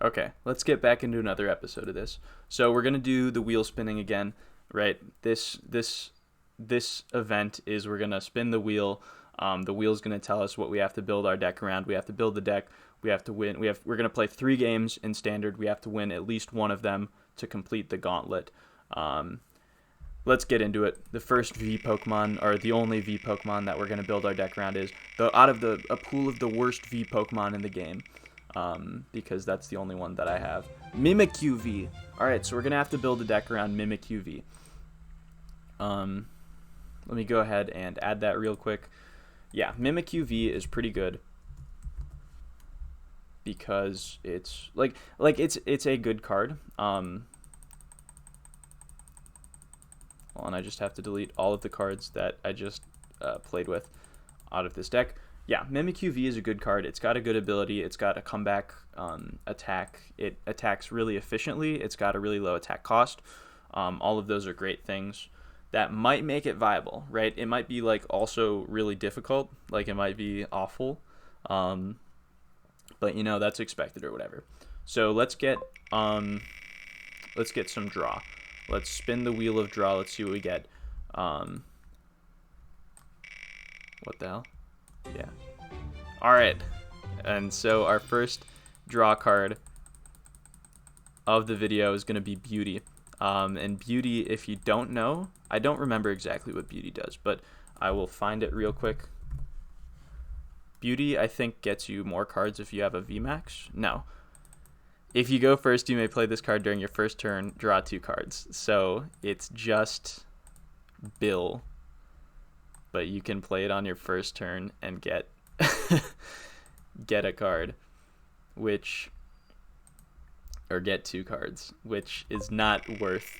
Okay, let's get back into another episode of this. So we're gonna do the wheel spinning again, right? This event is we're gonna spin the wheel. The wheel's gonna tell us what we have to build our deck around. We have to build the deck. We have to win. We're gonna play 3 games in standard. We have to win at least one of them to complete the gauntlet. Let's get into it. The first V Pokemon, or the only V Pokemon that we're gonna build our deck around, is out of a pool of the worst V Pokemon in the game. Because that's the only one that I have. Mimikyu V. Alright, so we're going to have to build a deck around Mimikyu V. Let me go ahead and add that real quick. Yeah, Mimikyu V is pretty good. Because it's, it's a good card. Well, and I just have to delete all of the cards that I just played with out of this deck. Yeah, Mimikyu V is a good card. It's got a good ability. It's got a comeback attack. It attacks really efficiently. It's got a really low attack cost. All of those are great things that might make it viable, right? It might be also really difficult. It might be awful. But that's expected or whatever. So let's get some draw. Let's spin the wheel of draw. Let's see what we get. What the hell? Yeah. Alright. And so our first draw card of the video is going to be Beauty. And Beauty, if you don't know, I don't remember exactly what Beauty does, but I will find it real quick. Beauty, I think, gets you more cards if you have a VMAX. No. If you go first, you may play this card during your first turn, draw 2 cards. So it's just Bill. But you can play it on your first turn and get a card, or get 2 cards, which is not worth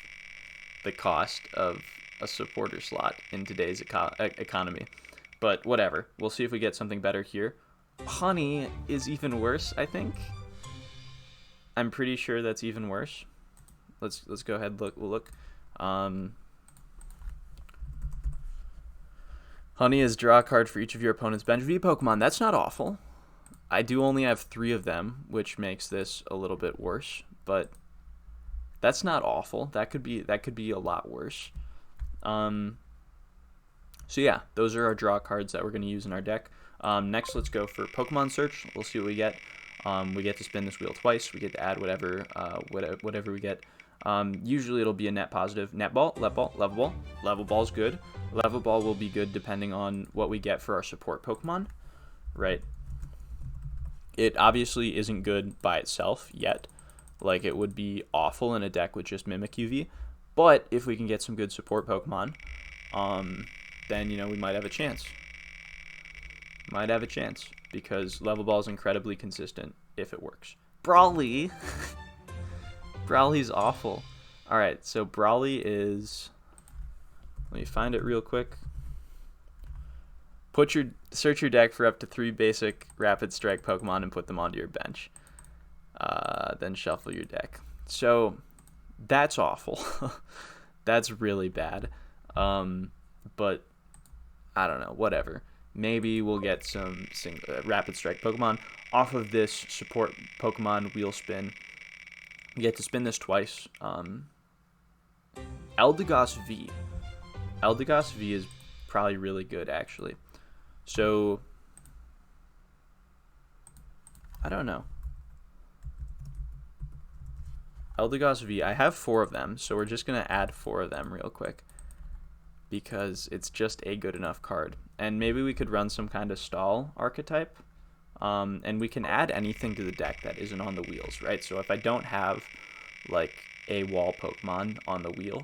the cost of a supporter slot in today's economy. But whatever, we'll see if we get something better here. Honey is even worse, I think. I'm pretty sure that's even worse. Let's go ahead. We'll look. Honey is draw a card for each of your opponent's bench V Pokemon. That's not awful. I do only have 3 of them, which makes this a little bit worse, but that's not awful. That could be a lot worse. So yeah, those are our draw cards that we're going to use in our deck. Next, let's go for Pokemon Search. We'll see what we get. We get to spin this wheel twice. We get to add whatever we get. Usually it'll be a net positive. Net ball, level ball, level ball. Level ball's good. Level ball will be good depending on what we get for our support Pokemon, right? It obviously isn't good by itself yet. It would be awful in a deck with just Mimikyu V. But if we can get some good support Pokemon, then, we might have a chance. Might have a chance, because level ball is incredibly consistent if it works. Brawly! Brawly's awful. Alright, so Brawly is... Let me find it real quick. Search your deck for up to 3 basic Rapid Strike Pokemon and put them onto your bench. Then shuffle your deck. So, that's awful. That's really bad. But, I don't know, whatever. Maybe we'll get some Rapid Strike Pokemon off of this support Pokemon wheel spin. We get to spin this twice. Eldegoss V. Eldegoss V is probably really good, actually. So, I don't know. Eldegoss V, I have 4 of them, so we're just going to add 4 of them real quick, because it's just a good enough card. And maybe we could run some kind of stall archetype, and we can add anything to the deck that isn't on the wheels, right? So if I don't have, a wall Pokemon on the wheel,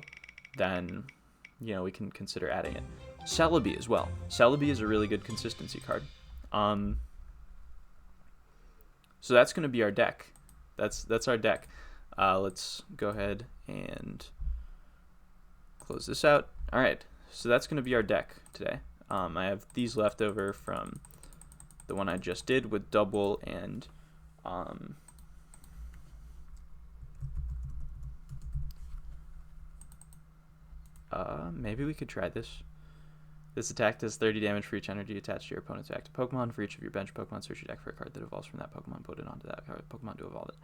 then, we can consider adding it. Celebi as well. Celebi is a really good consistency card. So that's going to be our deck. That's our deck. Let's go ahead and close this out. All right, so that's going to be our deck today. I have these left over from the one I just did with double and maybe we could try this. This attack does 30 damage for each energy attached to your opponent's active Pokemon. For each of your bench Pokemon, search your deck for a card that evolves from that Pokemon, put it onto that card Pokemon to evolve it.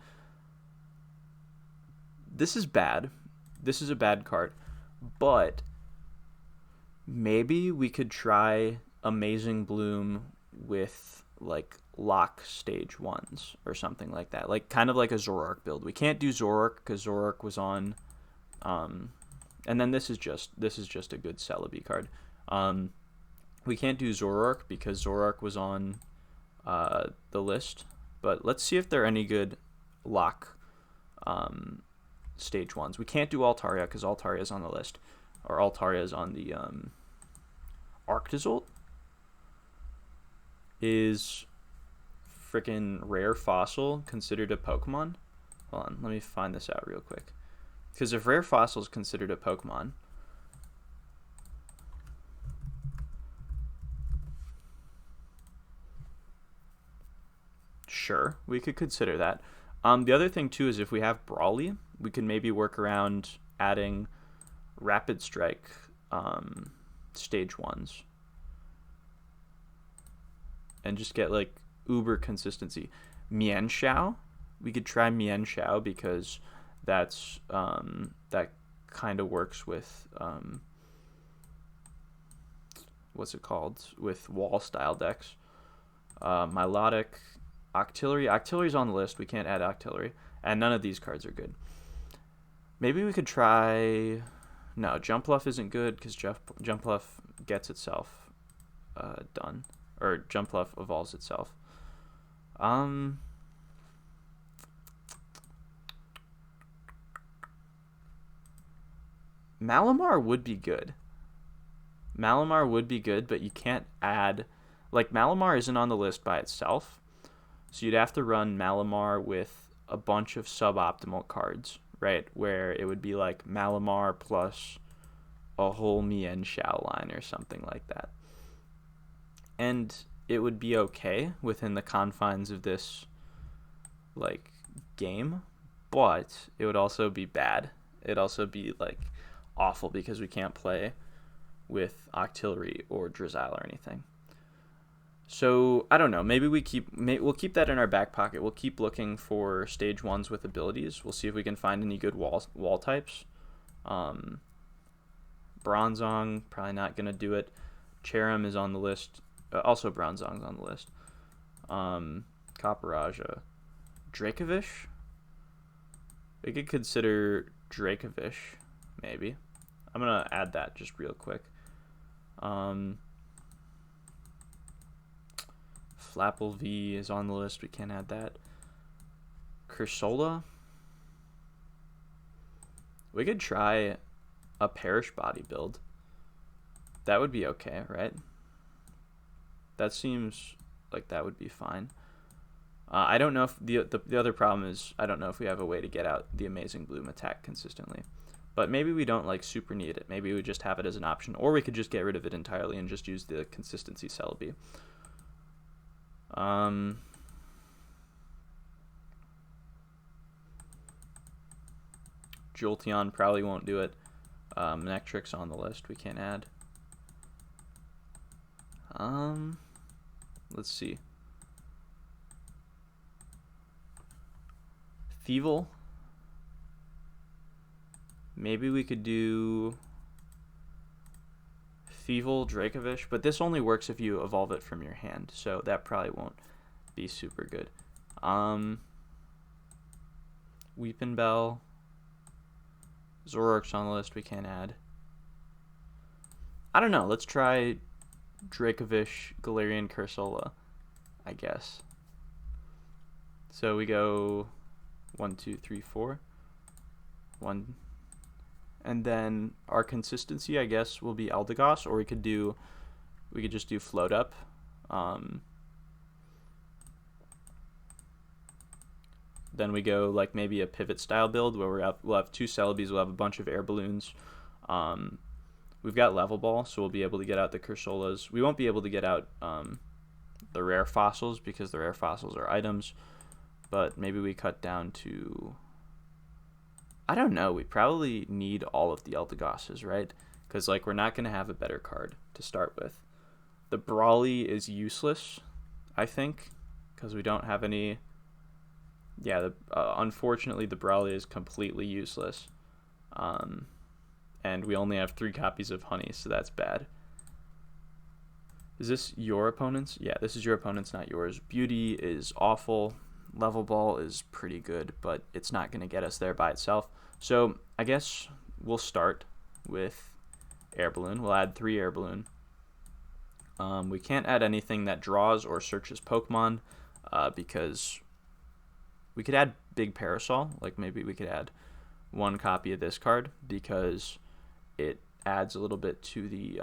this is bad. This is a bad card. But maybe we could try Amazing Bloom with like lock stage 1s or something like that. Like kind of like a Zoroark build. We can't do Zoroark because Zoroark was on and then this is just a good Celebi card. We can't do Zoroark because Zoroark was on the list. But let's see if there are any good lock stage 1s. We can't do Altaria because Altaria is on the list. Or Altaria is on the Arctozolt is freaking rare fossil considered a Pokemon? Hold on, let me find this out real quick. Because if rare fossil is considered a Pokemon, sure, we could consider that. The other thing too is if we have Brawly, we could maybe work around adding Rapid Strike stage 1s and just get like uber consistency. Mienshao, we could try Mienshao because that's that kind of works with what's it called, with wall style decks. Milotic, Octillery's on the list. We can't add Octillery, and none of these cards are good. Maybe we could try. No, Jumpluff isn't good because Jumpluff gets itself done, or Jumpluff evolves itself. Malamar would be good. Malamar would be good, but you can't add. Like, Malamar isn't on the list by itself, so you'd have to run Malamar with a bunch of suboptimal cards, right? Where it would be like Malamar plus a whole Mienshao line or something like that. And it would be okay within the confines of this, like, game, but it would also be bad. It'd also be, like, awful because we can't play with Octillery or Drizzile or anything. So, I don't know. Maybe we'll keep that in our back pocket. We'll keep looking for stage 1s with abilities. We'll see if we can find any good wall types. Bronzong, probably not going to do it. Cherim is on the list. Also, Bronzong's on the list. Copperajah. Dracovish? We could consider Dracovish, maybe. I'm going to add that just real quick. Flapple V is on the list. We can't add that. Cursola. We could try a Perish Body build. That would be okay, right? That seems like that would be fine. I don't know if the other problem is I don't know if we have a way to get out the Amazing Bloom attack consistently. But maybe we don't like super need it. Maybe we just have it as an option, or we could just get rid of it entirely and just use the consistency Celebi. Jolteon probably won't do it. Nectrix on the list. We can't add. Let's see. Thievul. Maybe we could do Thievul, Dracovish, but this only works if you evolve it from your hand, so that probably won't be super good. Weepinbell. Zoroark's on the list, we can't add. I don't know, let's try Dracovish, Galarian, Cursola, I guess. So we go 1, 2, 3, 4. 1. And then our consistency, I guess, will be Eldegoss, or we could just do Float Up. Then we go like maybe a pivot style build where we'll have 2 Celebes, we'll have a bunch of air balloons. We've got Level Ball, so we'll be able to get out the Cursolas. We won't be able to get out the rare fossils because the rare fossils are items, but maybe we cut down to, I don't know, we probably need all of the Eldegosses, right? Because like we're not going to have a better card to start with. The Brawly is useless, I think, because we don't have any Yeah, unfortunately, the Brawley is completely useless. And we only have 3 copies of Honey, so that's bad. Is this your opponent's? Yeah, this is your opponent's, not yours. Beauty is awful. Level Ball is pretty good, but it's not going to get us there by itself. So I guess we'll start with Air Balloon. We'll add 3 Air Balloon. We can't add anything that draws or searches Pokemon because we could add Big Parasol. Like maybe we could add 1 copy of this card because it adds a little bit to the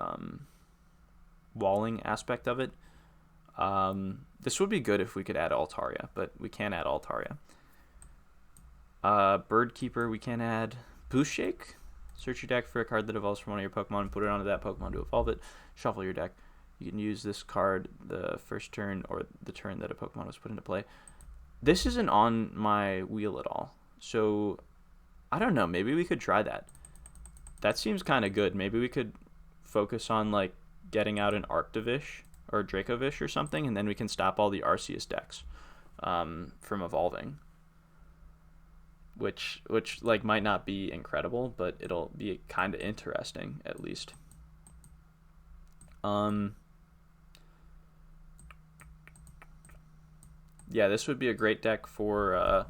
walling aspect of it. This would be good if we could add Altaria, but we can't add Altaria. Bird Keeper we can add. Boost Shake. Search your deck for a card that evolves from one of your Pokemon, put it onto that Pokemon to evolve it. Shuffle your deck. You can use this card the first turn or the turn that a Pokemon was put into play. This isn't on my wheel at all, so I don't know. Maybe we could try that. That seems kind of good. Maybe we could focus on like getting out an Arctovish or Dracovish or something, and then we can stop all the Arceus decks from evolving. Which like might not be incredible, but it'll be kind of interesting at least. Yeah, this would be a great deck for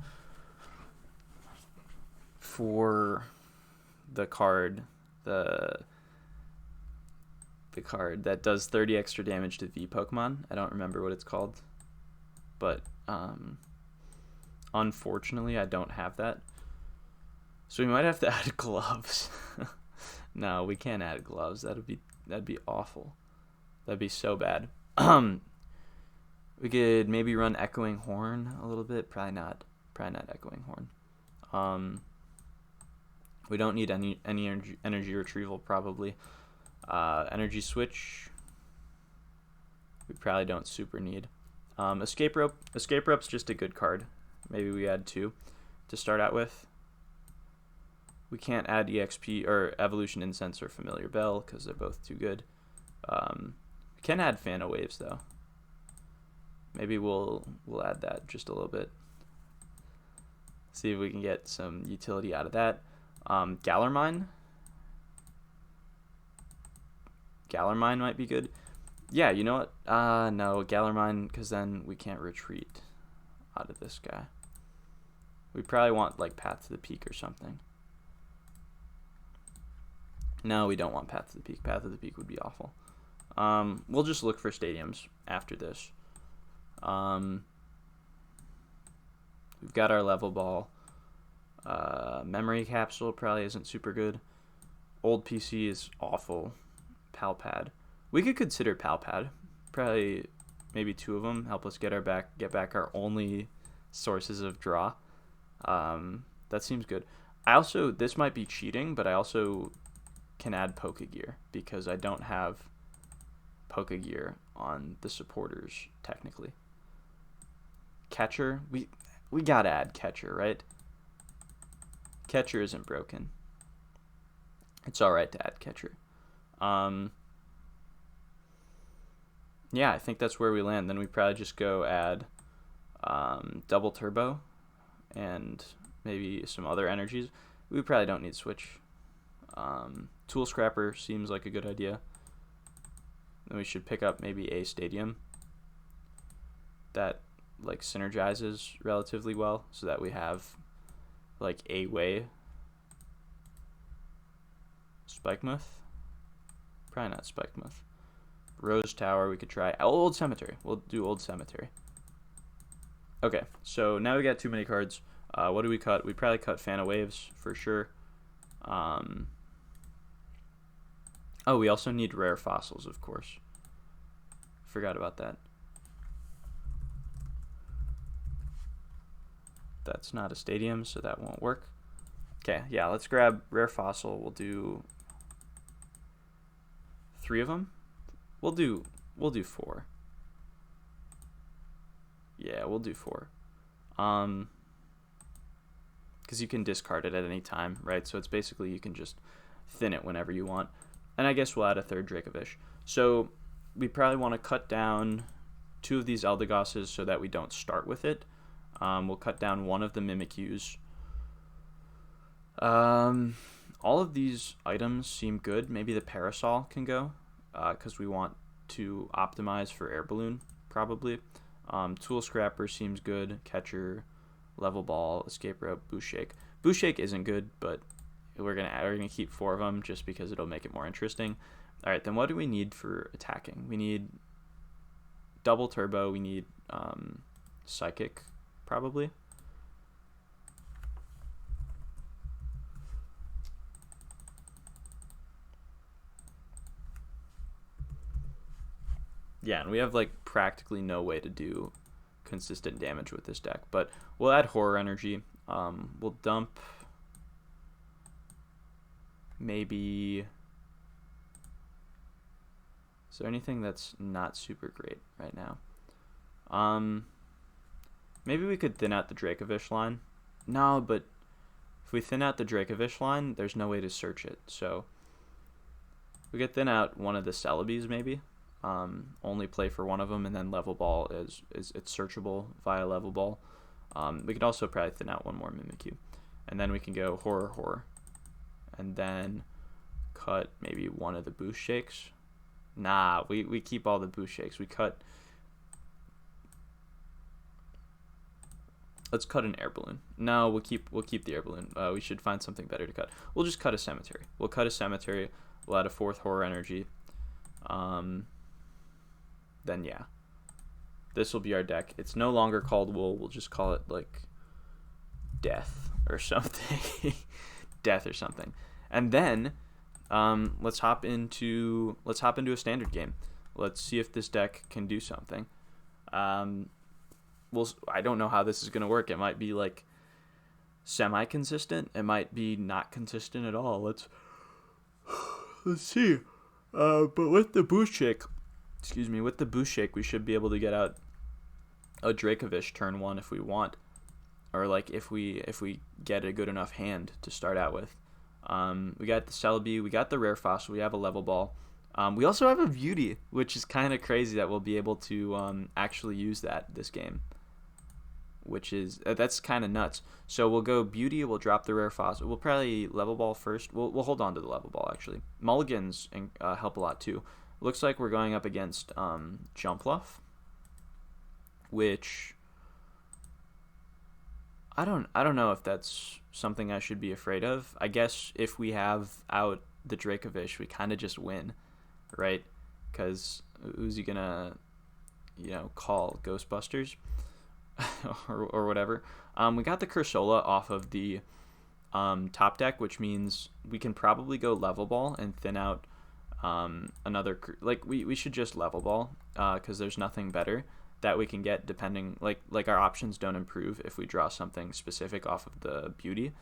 the card, the card that does 30 extra damage to V Pokemon. I don't remember what it's called, but unfortunately I don't have that. So we might have to add gloves. No, we can't add gloves. That'd be awful. That'd be so bad. We could maybe run Echoing Horn a little bit. Probably not Echoing Horn. We don't need any energy retrieval probably. Energy Switch we probably don't super need. Escape Rope. Escape Rope's just a good card. Maybe we add 2 to start out with. We can't add EXP or Evolution Incense or Familiar Bell because they're both too good. We can add Fana Waves though. Maybe we'll add that just a little bit. See if we can get some utility out of that. Galarmine. Galarmine might be good. Yeah, you know what? No, Galarmine, because then we can't retreat out of this guy. We probably want like Path to the Peak or something. No, we don't want Path to the Peak. Path to the Peak would be awful. We'll just look for stadiums after this. We've got our Level Ball. Memory Capsule probably isn't super good. Old PC is awful. Palpad. We could consider Palpad. Probably maybe 2 of them help us get back our only sources of draw. That seems good. This might be cheating, but I also can add Pokegear because I don't have Pokegear on the supporters technically. Catcher, we gotta add Catcher, right? Catcher isn't broken. It's alright to add Catcher. Yeah, I think that's where we land. Then we probably just go add Double Turbo and maybe some other energies. We probably don't need Switch. Tool Scrapper seems like a good idea. Then we should pick up maybe a Stadium that like synergizes relatively well so that we have like a way. Spikemuth? Probably not Spikemuth. Rose Tower, we could try. Old Cemetery. We'll do Old Cemetery. Okay, so now we got too many cards. What do we cut? We probably cut Fana Waves for sure. Oh, we also need rare fossils, of course. Forgot about that. That's not a stadium, so that won't work. Okay, yeah, let's grab rare fossil. We'll do 3 of them. We'll do 4. Yeah, we'll do 4. Because you can discard it at any time, right? So it's basically you can just thin it whenever you want. And I guess we'll add a 3rd Dracovish. So we probably want to cut down 2 of these Eldegoss's so that we don't start with it. We'll cut down one of the Mimikyus. All of these items seem good. Maybe the Parasol can go, because we want to optimize for Air Balloon, probably. Tool Scrapper seems good. Catcher, Level Ball, Escape Rope, Boost Shake. Boost Shake isn't good, but we're gonna keep 4 of them just because it'll make it more interesting. All right, then what do we need for attacking? We need Double Turbo. We need Psychic, probably. Yeah, and we have like practically no way to do consistent damage with this deck, but we'll add Horror Energy. We'll dump maybe. Is there anything that's not super great right now? Maybe we could thin out the Dracovish line. No, but if we thin out the Dracovish line, there's no way to search it. So we could thin out one of the Celebes maybe. Only play for one of them, and then Level Ball is it's searchable via Level Ball. We could also probably thin out one more Mimikyu, and then we can go Horror, and then cut maybe one of the Boost Shakes. Nah, we keep all the Boost Shakes. We cut. Let's cut an Air Balloon. No, we'll keep the Air Balloon. We should find something better to cut. We'll just cut a Cemetery. We'll cut a Cemetery. We'll add a 4th Horror Energy. Then yeah, this will be our deck. It's no longer called Wool. We'll just call it like Death or something. Death or something. And then let's hop into a standard game. Let's see if this deck can do something. I don't know how this is gonna work. It might be like semi-consistent. It might be not consistent at all. Let's see. But with the Boost Shake, we should be able to get out a Dracovish turn 1 if we want, or like if we get a good enough hand to start out with. We got the Celebi, we got the Rare Fossil, we have a Level Ball. We also have a Beauty, which is kind of crazy that we'll be able to actually use this game, which is that's kind of nuts. So we'll go Beauty, we'll drop the Rare Fossil. We'll probably Level Ball first. We'll hold on to the Level Ball actually. Mulligans help a lot too. Looks like we're going up against Jumpluff, which I don't know if that's something I should be afraid of. I guess if we have out the Dracovish, we kind of just win, right? Because who's he gonna, call Ghostbusters or whatever? We got the Cursola off of the top deck, which means we can probably go Level Ball and thin out another, like we should just Level Ball because there's nothing better that we can get depending, like our options don't improve if we draw something specific off of the Beauty.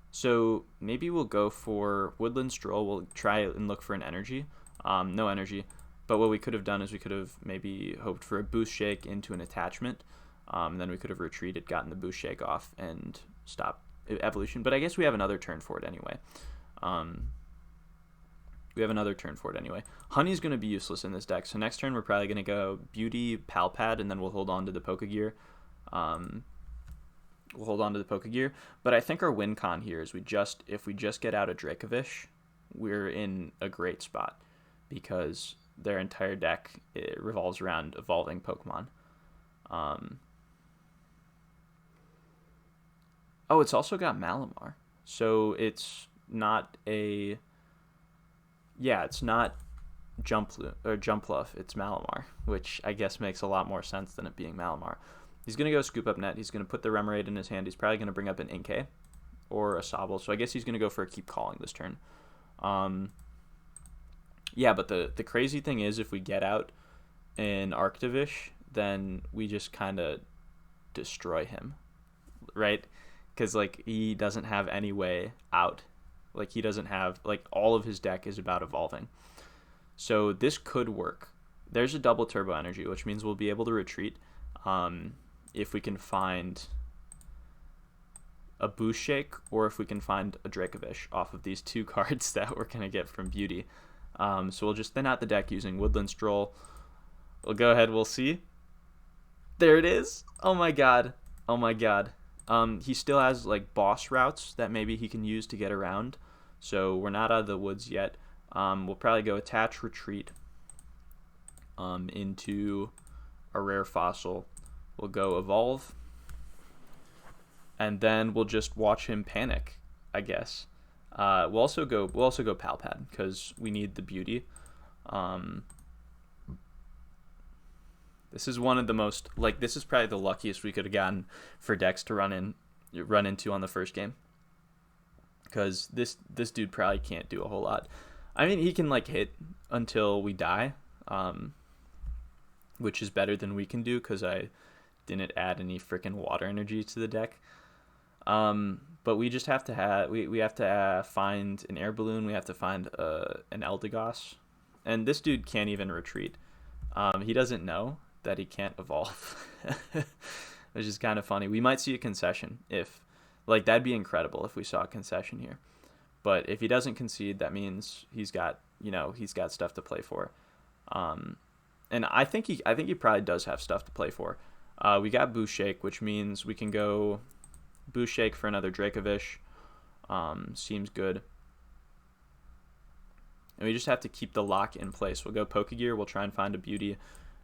So maybe we'll go for Woodland Stroll. We'll try and look for an energy. No energy, but what we could have done is we could have maybe hoped for a Boost Shake into an attachment. Then we could have retreated, gotten the Boost Shake off, and stopped evolution. But I guess we have another turn for it anyway. Honey's going to be useless in this deck. So next turn we're probably going to go Beauty, Palpad, and then we'll hold on to the Pokegear. But I think our win con here is if we just get out a Dracovish, we're in a great spot because their entire deck revolves around evolving Pokemon. It's also got Malamar. So it's not it's not Jumpluff, it's Malamar, which I guess makes a lot more sense than it being Malamar. He's going to go Scoop Up Net. He's going to put the Remoraid in his hand. He's probably going to bring up an Inkay or a Sobble. So I guess he's going to go for a Keep Calling this turn. But the crazy thing is if we get out an Arctovish, then we just kind of destroy him, right? Because, he doesn't have any way out. He doesn't have, all of his deck is about evolving. So this could work. There's a Double Turbo Energy, which means we'll be able to retreat if we can find a Boost Shake or if we can find a Dracovish off of these 2 cards that we're going to get from Beauty. So we'll just thin out the deck using Woodland Stroll. We'll go ahead, we'll see. There it is. Oh my god. Oh my god. He still has like boss routes that maybe he can use to get around. So we're not out of the woods yet. We'll probably go attach retreat into a rare fossil. We'll go evolve, and then we'll just watch him panic, I guess. We'll also go Palpad because we need the beauty. Um, this is one of the most like this is probably the luckiest we could have gotten for decks to run into on the first game, because this dude probably can't do a whole lot. I mean, he can like hit until we die, which is better than we can do because I didn't add any freaking water energy to the deck. But we just have to we have to find an air balloon. We have to find an Eldegoss, and this dude can't even retreat. He doesn't know that he can't evolve, which is kind of funny. We might see a concession if, like, that'd be incredible if we saw a concession here. But if he doesn't concede, that means he's got stuff to play for. And I think he probably does have stuff to play for. We got Boost Shake, which means we can go Boost Shake for another Dracovish. Seems good. And we just have to keep the lock in place. We'll go Pokegear. We'll try and find a beauty.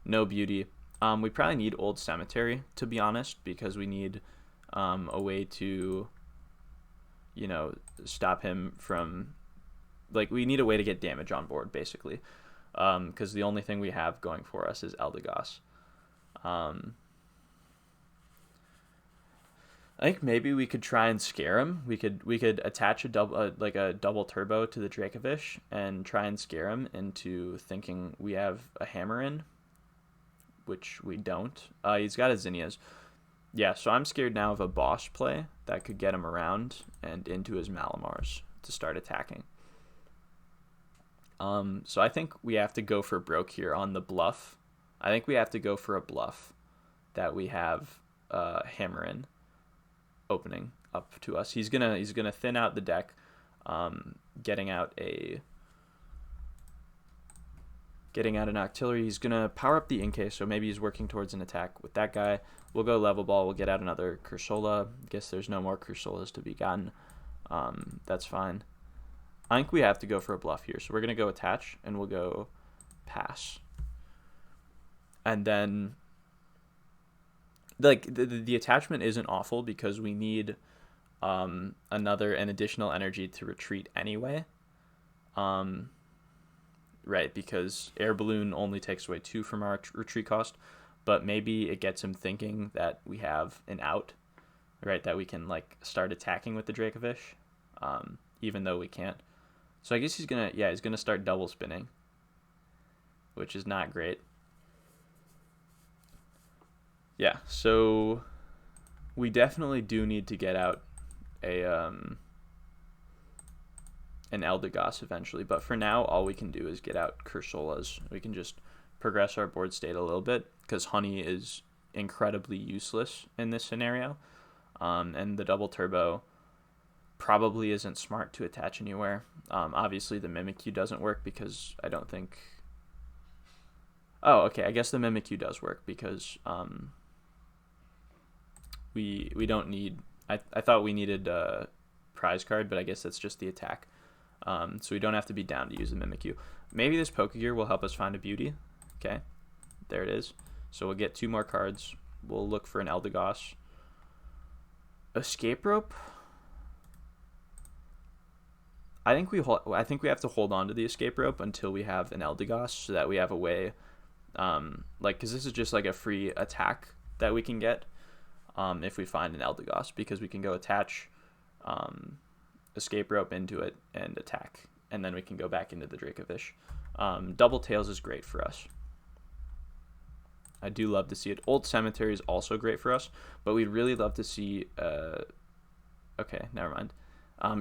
No beauty. We probably need Old Cemetery, to be honest, because we need a way to, stop him from, like, we need a way to get damage on board, basically, because the only thing we have going for us is Eldegoss. I think maybe we could try and scare him. We could attach a double turbo to the Dracovish and try and scare him into thinking we have a hammer in, which we don't. He's got a Zinnias. Yeah, so I'm scared now of a boss play that could get him around and into his Malamars to start attacking. So I think we have to go for broke here on the bluff. I think we have to go for a bluff that we have hammer in opening up to us. He's gonna thin out the deck, getting out an auxiliary. He's gonna power up the Inkay, so maybe he's working towards an attack with that guy. We'll go level ball. We'll get out another Cursola. Guess there's no more Cursolas to be gotten. That's fine. I think we have to go for a bluff here, so we're gonna go attach and we'll go pass. And then, like, the attachment isn't awful because we need an additional energy to retreat anyway. Right, because air balloon only takes away 2 from our retreat cost, but maybe it gets him thinking that we have an out, right? That we can like start attacking with the Dracovish, even though we can't. So I guess he's gonna start double spinning, which is not great. Yeah, so we definitely do need to get out an Eldegoss eventually, but for now, all we can do is get out Cursolas. We can just progress our board state a little bit, because Honey is incredibly useless in this scenario, and the double turbo probably isn't smart to attach anywhere. Obviously, the Mimikyu doesn't work because I don't think... Oh, okay, I guess the Mimikyu does work because we don't need... I thought we needed a prize card, but I guess that's just the attack. So we don't have to be down to use the Mimikyu. Maybe this Pokegear will help us find a beauty. Okay, there it is. So we'll get 2 more cards. We'll look for an Eldegoss. Escape Rope? I think we have to hold on to the Escape Rope until we have an Eldegoss, so that we have a way, because this is just like a free attack that we can get if we find an Eldegoss, because we can go attach Escape Rope into it and attack, and then we can go back into the Dracovish. Double Tails is great for us. I do love to see it. Old Cemetery is also great for us, but we'd really love to see... okay, never mind.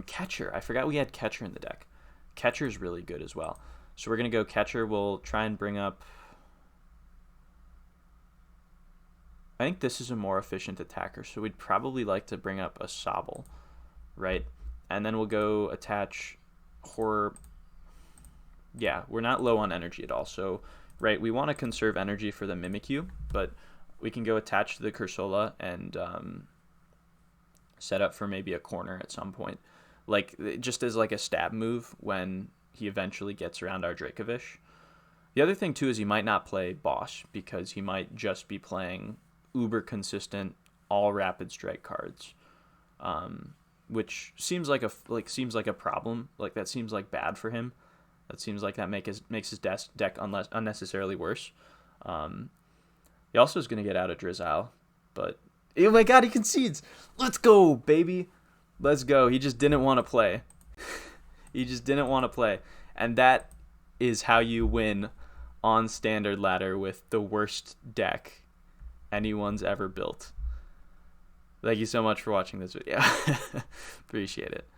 Catcher. I forgot we had Catcher in the deck. Catcher is really good as well. So we're going to go Catcher. We'll try and bring up... I think this is a more efficient attacker, so we'd probably like to bring up a Sobble, right? And then we'll go attach Horror. Yeah, we're not low on energy at all, so... Right, we want to conserve energy for the Mimikyu, but we can go attach to the Cursola and set up for maybe a corner at some point. Like, just as like a stab move when he eventually gets around our Dracovish. The other thing, too, is he might not play Bosch because he might just be playing uber consistent, all rapid strike cards, which seems like a problem. Like, that seems like bad for him. That seems like that makes his deck unnecessarily worse. He also is going to get out of Drizzile, but oh my god, he concedes. Let's go, baby. Let's go. He just didn't want to play. He just didn't want to play. And that is how you win on Standard Ladder with the worst deck anyone's ever built. Thank you so much for watching this video. Appreciate it.